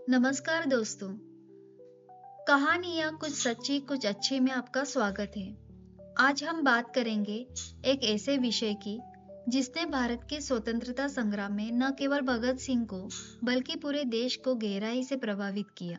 नमस्कार दोस्तों। कहानियाँ कुछ सच्ची कुछ अच्छी में आपका स्वागत है। आज हम बात करेंगे एक ऐसे विषय की जिसने भारत के स्वतंत्रता संग्राम में न केवल भगत सिंह को बल्कि पूरे देश को गहराई से प्रभावित किया।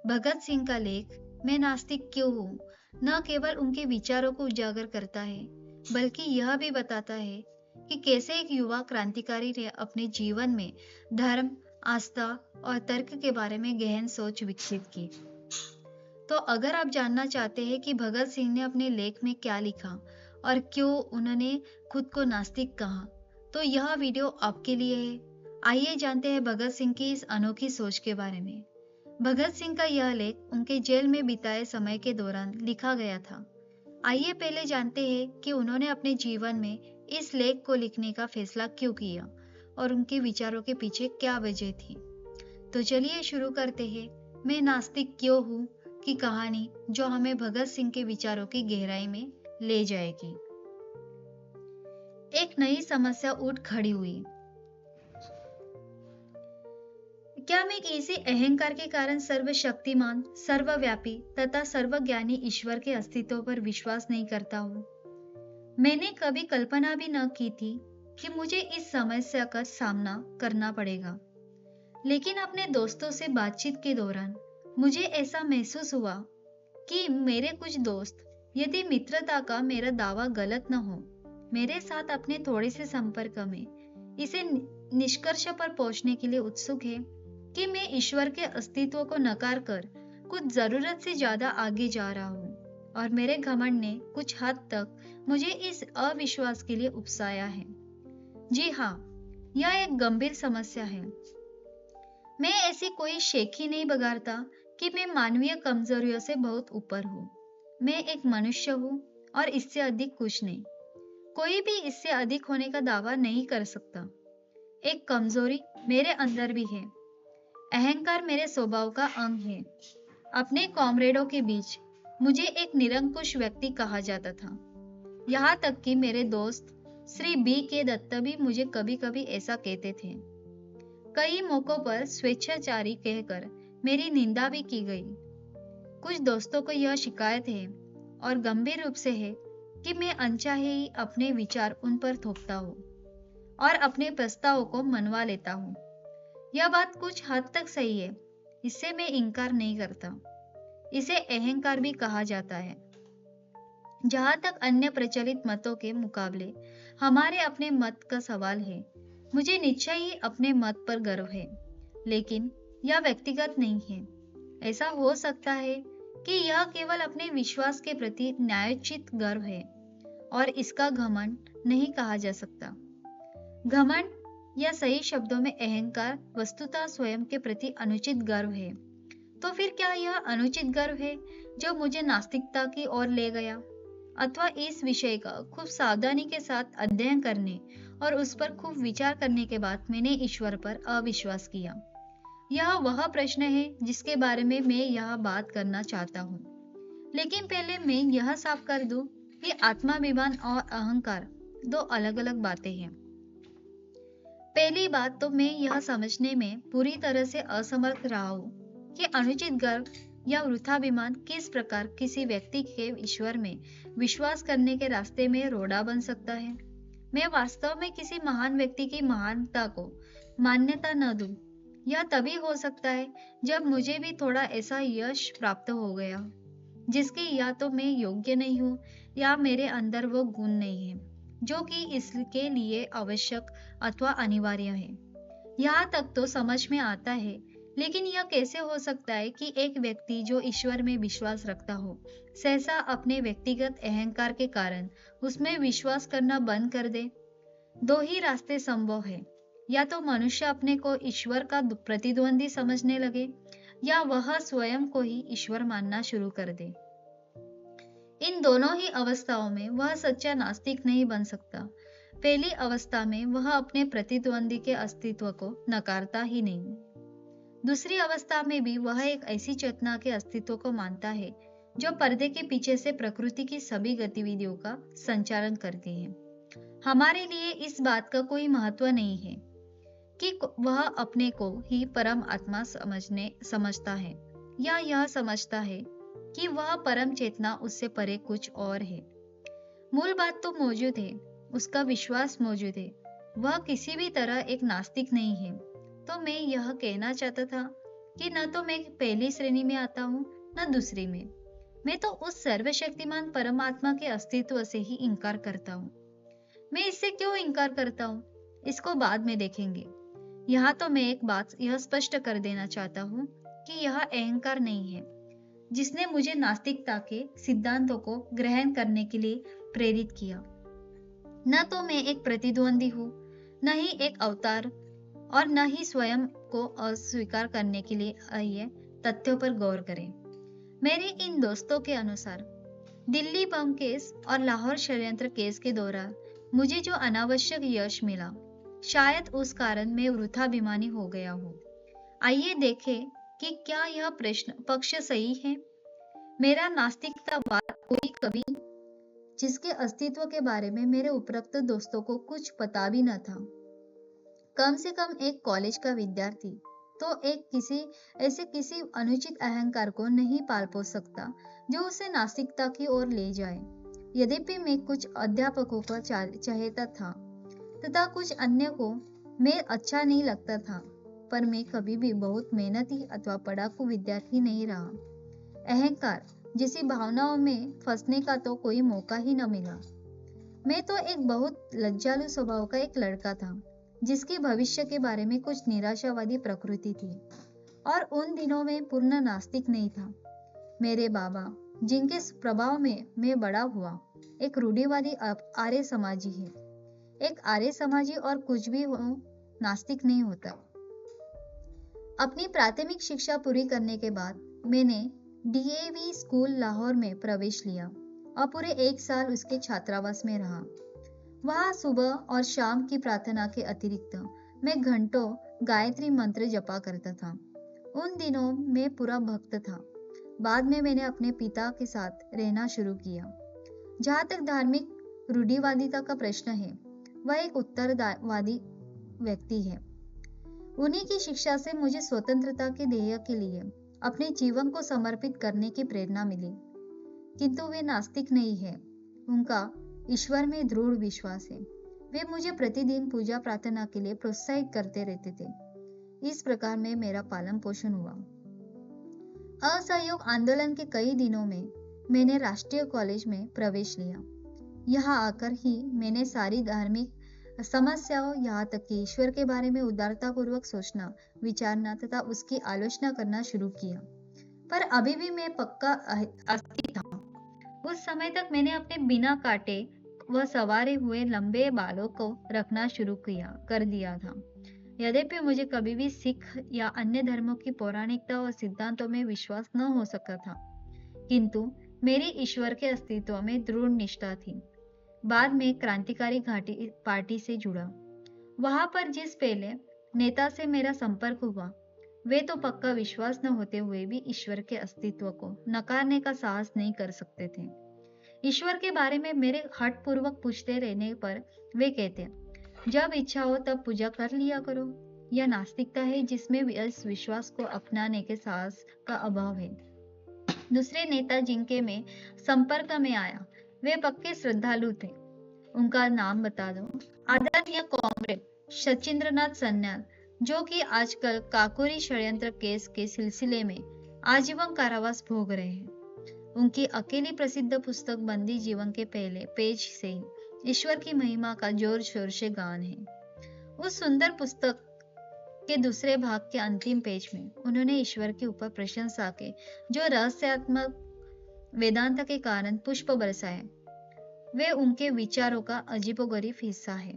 भगत सिंह का लेख मैं नास्तिक क्यों हूँ न केवल उनके विचारों को उजागर करता है बल्कि यह भी बताता है कि कैसे एक युवा क्रांतिकारी ने अपने जीवन में धर्म, आस्था और तर्क के बारे में गहन सोच विकसित की। तो अगर आप जानना चाहते हैं कि भगत सिंह ने अपने लेख में क्या लिखा और क्यों उन्होंने खुद को नास्तिक कहा, तो यह वीडियो आपके लिए है। आइए जानते हैं भगत सिंह की इस अनोखी सोच के बारे में। भगत सिंह का यह लेख उनके जेल में बिताए समय के दौरान लिखा गया था। आइए पहले जानते हैं कि उन्होंने अपने जीवन में इस लेख को लिखने का फैसला क्यों किया और उनके विचारों के पीछे क्या वजह थी। तो चलिए शुरू करते हैं मैं नास्तिक क्यों हूँ की कहानी, जो हमें भगत सिंह के विचारों की गहराई में ले जाएगी। एक नई समस्या उठ खड़ी हुई। क्या मैं किसी अहंकार के कारण सर्वशक्तिमान, सर्वव्यापी तथा सर्वज्ञानी ईश्वर के अस्तित्व पर विश्वास नहीं करता हूँ? मैंने कभी कल्पना भी न की थी कि मुझे इस समस्या का सामना करना पड़ेगा, लेकिन अपने दोस्तों से बातचीत के दौरान मुझे ऐसा महसूस हुआ कि मेरे कुछ दोस्त, यदि मित्रता का मेरा दावा गलत न हो, मेरे साथ अपने थोड़े से संपर्क में इसे निष्कर्ष पर पहुंचने के लिए उत्सुक है कि मैं ईश्वर के अस्तित्व को नकार कर कुछ जरूरत से ज्यादा आगे जा रहा हूँ, और मेरे घमंड ने कुछ हद तक मुझे इस अविश्वास के लिए उकसाया है। जी हाँ, यह एक गंभीर समस्या है। मैं ऐसी कोई शेखी नहीं बगाड़ता कि मैं मानवीय कमजोरियों से बहुत ऊपर हूँ। मैं एक मनुष्य हूँ और इससे अधिक कुछ नहीं। कोई भी इससे अधिक होने का दावा नहीं कर सकता। एक कमजोरी मेरे अंदर भी है। अहंकार मेरे स्वभाव का अंग है। अपने कॉमरेडों के बीच मुझे एक निरंकुश व्यक्ति कहा जाता था। यहाँ तक कि मेरे दोस्त श्री बी के दत्त भी मुझे कभी कभी ऐसा कहते थे। कई मौकों पर स्वेच्छाचारी कहकर मेरी निंदा भी की गई। कुछ दोस्तों को यह शिकायत है और गंभीर रूप से है कि मैं अनचाहे ही अपने विचार उन पर थोपता हूँ और अपने प्रस्तावों को मनवा लेता हूँ। यह बात कुछ हद तक सही है, इससे मैं इनकार नहीं करता। इसे अहंकार भी कहा जाता है। जहां तक अन्य प्रचलित मतों के मुकाबले हमारे अपने मत का सवाल है, मुझे निश्चय ही अपने मत पर गर्व है, लेकिन यह व्यक्तिगत नहीं है। ऐसा हो सकता है कि यह केवल अपने विश्वास के प्रति न्यायोचित गर्व है और इसका घमंड नहीं कहा जा सकता। घमंड या सही शब्दों में अहंकार वस्तुतः स्वयं के प्रति अनुचित गर्व है। तो फिर क्या यह अनुचित गर्व है जो मुझे नास्तिकता की ओर ले गया, अथवा इस विषय का खूब सावधानी के साथ अध्ययन करने और उस पर खूब विचार करने के बाद मैंने ईश्वर पर अविश्वास किया? यह वह प्रश्न है जिसके बारे में मैं यह बात करना चाहता हूँ। लेकिन पहले मैं यह साफ कर दूं कि आत्माभिमान और अहंकार दो अलग अलग बातें हैं। पहली बात तो मैं यह समझने में पूरी तरह से असमर्थ रहा हूँ कि अनुचित गर्व या वृथाभिमान किस प्रकार किसी व्यक्ति के ईश्वर में विश्वास करने के रास्ते में रोड़ा बन सकता है। मैं वास्तव में किसी महान व्यक्ति की महानता को मान्यता न दूं। यह तभी हो सकता है जब मुझे भी थोड़ा ऐसा यश प्राप्त हो गया जिसके या तो मैं योग्य नहीं हूँ या मेरे अंदर वो गुण नहीं है जो कि इसके लिए आवश्यक अथवा अनिवार्य है। यहाँ तक तो समझ में आता है, लेकिन यह कैसे हो सकता है कि एक व्यक्ति जो ईश्वर में विश्वास रखता हो, सहसा अपने व्यक्तिगत अहंकार के कारण उसमें विश्वास करना बंद कर दे? दो ही रास्ते संभव है। या तो मनुष्य अपने को ईश्वर का प्रतिद्वंदी समझने लगे, या वह स्वयं को ही ईश्वर मानना शुरू कर दे। इन दोनों ही अवस्थाओं में वह सच्चा नास्तिक नहीं बन सकता। पहली अवस्था में वह अपने प्रतिद्वंदी के अस्तित्व को नकारता ही नहीं। दूसरी अवस्था में भी वह एक ऐसी चेतना के अस्तित्व को मानता है जो पर्दे के पीछे से प्रकृति की सभी गतिविधियों का संचालन करती है। हमारे लिए इस बात का कोई महत्व नहीं है कि वह अपने को ही परम आत्मा समझता है, या यह समझता है कि वह परम चेतना उससे परे कुछ और है। मूल बात तो मौजूद है, उसका विश्वास मौजूद है। वह किसी भी तरह एक नास्तिक नहीं है। तो मैं यह कहना चाहता था कि न तो मैं पहली श्रेणी में आता हूँ, न दूसरी में। मैं तो उस सर्वशक्तिमान परमात्मा के अस्तित्व से ही इनकार करता हूँ। मैं इससे क्यों इनकार करता हूँ, इसको बाद में देखेंगे। यहाँ तो मैं एक बात यह स्पष्ट कर देना चाहता हूँ कि यह अहंकार नहीं है जिसने मुझे नास्तिकता के सिद्धांतों को ग्रहण करने के लिए प्रेरित किया। न तो मैं एक प्रतिद्वंदी हूँ, न ही एक अवतार, और न ही स्वयं को अस्वीकार करने के लिए आइए तथ्यों पर गौर करें। मेरे इन दोस्तों के अनुसार दिल्ली बम केस और लाहौर षड्यंत्र केस के दौरान मुझे जो अनावश्यक यश मिला, शायद उस कारण मैं वृथाभिमानी हो गया हूँ। आइए देखें कि क्या यह प्रश्न पक्ष सही है। मेरा नास्तिकतावाद कोई कवि जिसके अस्तित्व के बारे में मेरे उपरोक्त दोस्तों को कुछ पता भी न था, कम से कम एक कॉलेज का विद्यार्थी तो किसी अनुचित अहंकार को नहीं पाल पोस सकता जो उसे नास्तिकता की ओर ले जाए। यद्यपि मैं कुछ अध्यापकों का चाहता था तथा कुछ अन्य को मैं अच्छा नहीं लगता था, पर मैं कभी भी बहुत मेहनती अथवा पढ़ाकू विद्यार्थी नहीं रहा। अहंकार जैसी भावनाओं में फंसने का तो कोई मौका ही न मिला। मैं तो एक बहुत लज्जालु स्वभाव का एक लड़का था जिसकी भविष्य के बारे में कुछ निराशावादी प्रकृति थी, और उन दिनों में पूर्ण नास्तिक नहीं था। मेरे बाबा, जिनके प्रभाव में मैं बड़ा हुआ, एक रूढ़िवादी आर्य समाजी है। एक आर्य समाजी और कुछ भी हो, नास्तिक नहीं होता। अपनी प्राथमिक शिक्षा पूरी करने के बाद मैंने डीएवी स्कूल लाहौर में प्रवेश लिया और पूरे 1 साल उसके छात्रावास में रहा। वहाँ सुबह और शाम की प्रार्थना के अतिरिक्त मैं घंटों गायत्री मंत्र जपा करता था। उन दिनों मैं पूरा भक्त था। बाद में मैंने अपने पिता के साथ रहना शुरू किया। जहाँ तक धार्मिक रूढ़िवादिता का प्रश्न है, वह एक उत्तरवादी व्यक्ति है। उन्हीं की शिक्षा से मुझे स्वतंत्रता के ध्येय के लिए अपने जीवन को समर्पित करने की प्रेरणा मिली। किंतु वे नास्तिक नहीं है, उनका ईश्वर में दृढ़ विश्वास है। वे मुझे प्रतिदिन पूजा प्रार्थना के लिए प्रोत्साहित करते रहते थे। इस प्रकार में मेरा पालन पोषण हुआ। असहयोग आंदोलन के कई दिनों में मैंने राष्ट्रीय कॉलेज में प्रवेश लिया। यहाँ आकर ही मैंने सारी धार्मिक समस्याओं, यहाँ तक कि ईश्वर के बारे में उदारतापूर्वक सोचना, विचारना तथा उसकी आलोचना करना शुरू किया। पर अभी भी मैं पक्का आस्तिक था। उस समय तक मैंने अपने बिना काटे व संवारे हुए लंबे बालों को रखना शुरू कर दिया था। यद्यपि मुझे कभी भी सिख या अन्य धर्मों की पौराणिकता और सिद्धांतों में विश्वास न हो सका था, किंतु मेरी ईश्वर के अस्तित्व में दृढ़ निष्ठा थी। बाद में क्रांतिकारी घाटी पार्टी से जुड़ा। वहां पर जिस पहले नेता से मेरा संपर्क हुआ, वे तो पक्का विश्वास न होते हुए भी ईश्वर के अस्तित्व को नकारने का साहस नहीं कर सकते थे। ईश्वर के बारे में मेरे हठ पूर्वक पूछते रहने पर वे कहते, जब इच्छा हो तब पूजा कर लिया करो। यह नास्तिकता है जिसमें इस विश्वास को अपनाने के साहस का अभाव है। दूसरे नेता जिनके मैं संपर्क में आया, वे पक्के श्रद्धालु थे। उनका नाम बता दो, आदरणीय कॉमरेड सचिंद्रनाथ सन्याल, जो कि आजकल काकोरी षड्यंत्र केस के सिलसिले में आजीवन कारावास भोग रहे हैं। उनकी अकेली प्रसिद्ध पुस्तक बंदी जीवन के पहले पेज से ही ईश्वर की महिमा का जोर शोर से गान है। उस सुंदर पुस्तक के दूसरे भाग के अंतिम पेज में उन्होंने ईश्वर के ऊपर प्रशंसा के जो रहस्यात्मक वेदांत के कारण पुष्प बरसाए, वे उनके विचारों का अजीबोगरीब हिस्सा है।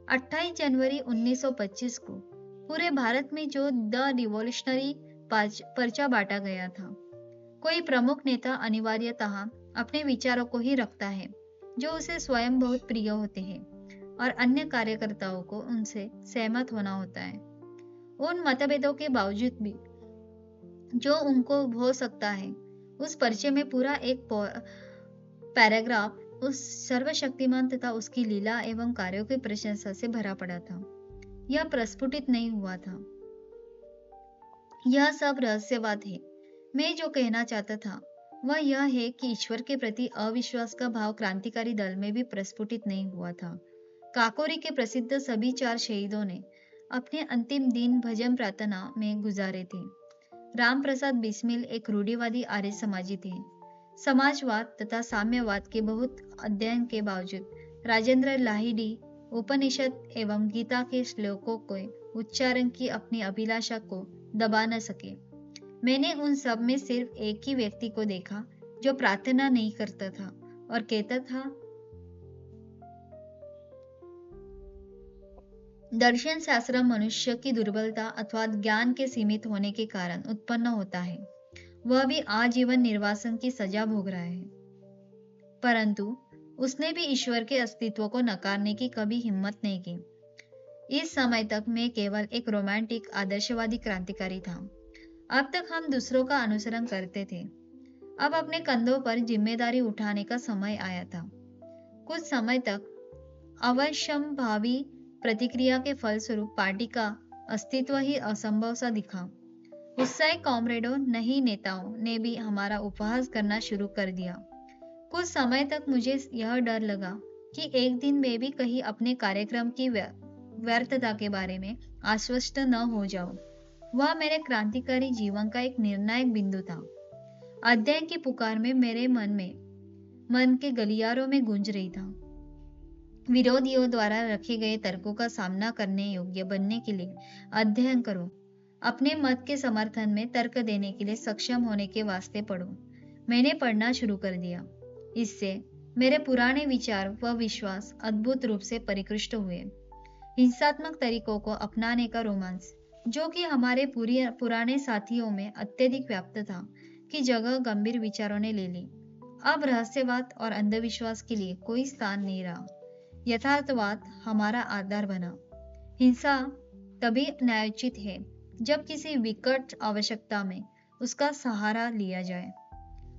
28 जनवरी 1925 को पूरे भारत में जो द रिवॉल्यूशनरी पर्चा बांटा गया था। कोई प्रमुख नेता अनिवार्यतः अपने विचारों को ही रखता है जो उसे स्वयं बहुत प्रिय होते हैं, और अन्य कार्यकर्ताओं को उनसे सहमत होना होता है। उन मतभेदों के बावजूद भी जो उनको हो सकता है, उस पर्चे में पूरा एक पैराग्राफ उस सर्वशक्तिमान तथा उसकी लीला एवं कार्यों की प्रशंसा से भरा पड़ा था। यह प्रस्फुटित नहीं हुआ था। यह सब रहस्यवाद है। मैं जो कहना चाहता था वह यह है कि ईश्वर के प्रति अविश्वास का भाव क्रांतिकारी दल में भी प्रस्फुटित नहीं हुआ था। काकोरी के प्रसिद्ध सभी 4 शहीदों ने अपने अंतिम दिन भजन प्रार्थना में गुजारे थे। राम प्रसाद बिस्मिल एक रूढ़िवादी आर्य समाजी थे। समाजवाद तथा साम्यवाद के बहुत अध्ययन के बावजूद राजेंद्र लाहिड़ी उपनिषद एवं गीता के श्लोकों के उच्चारण की अपनी अभिलाषा को दबा न सके। मैंने उन सब में सिर्फ एक ही व्यक्ति को देखा जो प्रार्थना नहीं करता था और कहता था, दर्शन शास्त्र मनुष्य की दुर्बलता अथवा ज्ञान के सीमित होने के कारण उत्पन्न होता है। वह भी आजीवन निर्वासन की सजा भोग रहा है। परंतु उसने भी ईश्वर के अस्तित्व को नकारने की कभी हिम्मत नहीं की। इस समय तक मैं केवल एक रोमांटिक आदर्शवादी क्रांतिकारी था। अब तक हम दूसरों का अनुसरण करते थे। अब अपने कंधों पर जिम्मेदारी उठाने का समय आया था। कुछ समय तक अवश्यंभावी प्रतिक्रिया के फलस्वरूप पार्टी का अस्तित्व ही असंभव सा दिखा। उत्साही कॉमरेडों नहीं नेताओं ने भी हमारा उपहास करना शुरू कर दिया। कुछ समय तक मुझे यह डर लगा कि एक दिन मैं भी कहीं अपने कार्यक्रम की व्यर्थता के बारे में आश्वस्त न हो जाऊं। वह मेरे क्रांतिकारी जीवन का एक निर्णायक बिंदु था। अध्ययन की पुकार में मेरे मन के गलियारों में गूंज रही था। विरोधियों द्वारा रखे गए तर्कों का सामना करने योग्य बनने के लिए अध्ययन करो। अपने मत के समर्थन में तर्क देने के लिए सक्षम होने के वास्ते पढ़ो। मैंने पढ़ना शुरू कर दिया। इससे मेरे पुराने विचार व विश्वास अद्भुत रूप से परिकृष्ट हुए। हिंसात्मक तरीकों को अपनाने का रोमांस, जो कि हमारे पुराने साथियों में अत्यधिक व्याप्त था, की जगह गंभीर विचारों ने ले ली। अब रहस्यवाद और अंधविश्वास के लिए कोई स्थान नहीं रहा। यथार्थवाद हमारा आधार बना। हिंसा तभी न्यायोचित है जब किसी विकट आवश्यकता में उसका सहारा लिया जाए।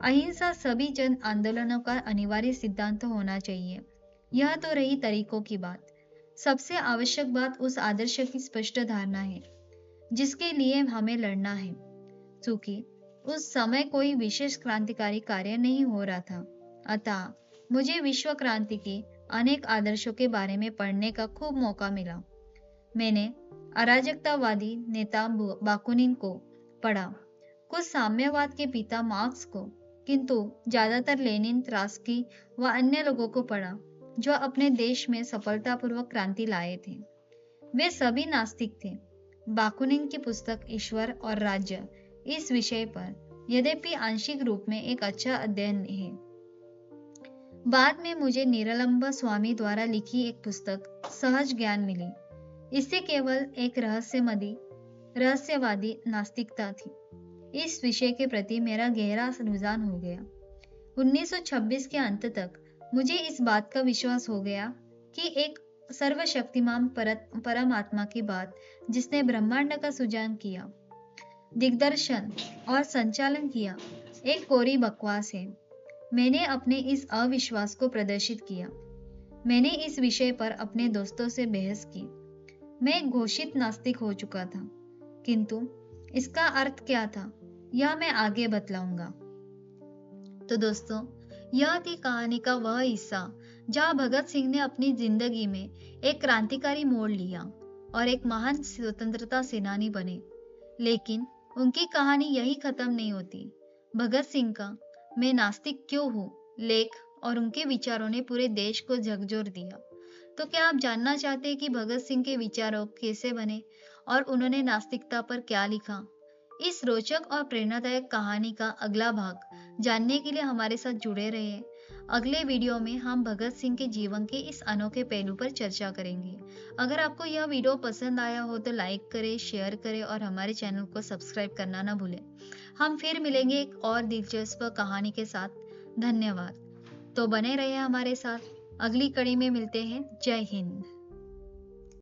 अहिंसा सभी जन आंदोलनों का अनिवार्य सिद्धांत होना चाहिए। यह तो रही तरीकों की बात। सबसे आवश्यक बात उस आदर्श की स्पष्ट धारणा है जिसके लिए हमें लड़ना है। चूंकि उस समय कोई विशेष क्रांतिकारी कार्य नहीं हो रहा था, अतः मुझे विश्व क्रांति के अनेक आदर्शों के बारे में पढ़ने का खूब मौका मिला। मैंने अराजकतावादी नेता बाकुनिन को पढ़ा, कुछ साम्यवाद के पिता मार्क्स को, किंतु ज्यादातर लेनिन, ट्रास्की व अन्य लोगों को पढ़ा जो अपने देश में सफलतापूर्वक क्रांति लाए थे। वे सभी नास्तिक थे। बाकुनिन की पुस्तक ईश्वर और राज्य इस विषय पर यद्यपि आंशिक रूप में एक अच्छा अध्ययन है। बाद में मुझे निरालंब स्वामी द्वारा लिखी एक पुस्तक सहज ज्ञान मिली। इससे केवल एक रहस्यवादी नास्तिकता थी। इस विषय के प्रति मेरा गहरा रुझान हो गया। 1926 के अंत तक मुझे इस बात का विश्वास हो गया कि एक सर्वशक्तिमान परमात्मा की बात, जिसने ब्रह्मांड का सृजन किया, दिग्दर्शन और संचालन किया, एक कोरी बकवास है। मैंने अपने इस अविश्वास को प्रदर्शित किया। मैंने इस विषय पर अपने दोस्तों से बहस की। मैं एक घोषित नास्तिक हो चुका था, किंतु इसका अर्थ क्या था यह मैं आगे बतलाऊंगा। तो दोस्तों, यह थी कहानी का वह हिस्सा जहां भगत सिंह ने अपनी जिंदगी में एक क्रांतिकारी मोड़ लिया और एक महान स्वतंत्रता सेनानी बने। लेकिन उनकी कहानी यही खत्म नहीं होती। भगत सिंह का मैं नास्तिक क्यों हूँ लेख और उनके विचारों ने पूरे देश को झकझोर दिया। तो क्या आप जानना चाहते हैं कि भगत सिंह के विचारों कैसे बने और उन्होंने नास्तिकता पर क्या लिखा? इस रोचक और प्रेरणादायक कहानी का अगला भाग जानने के लिए हमारे साथ जुड़े रहिए। अगले वीडियो में हम भगत सिंह के जीवन के इस अनोखे पहलू पर चर्चा करेंगे। अगर आपको यह वीडियो पसंद आया हो तो लाइक करें, शेयर करें और हमारे चैनल को सब्सक्राइब करना ना भूलें। हम फिर मिलेंगे एक और दिलचस्प कहानी के साथ। धन्यवाद। तो बने रहिए हमारे साथ। अगली कड़ी में मिलते हैं। जय हिंद।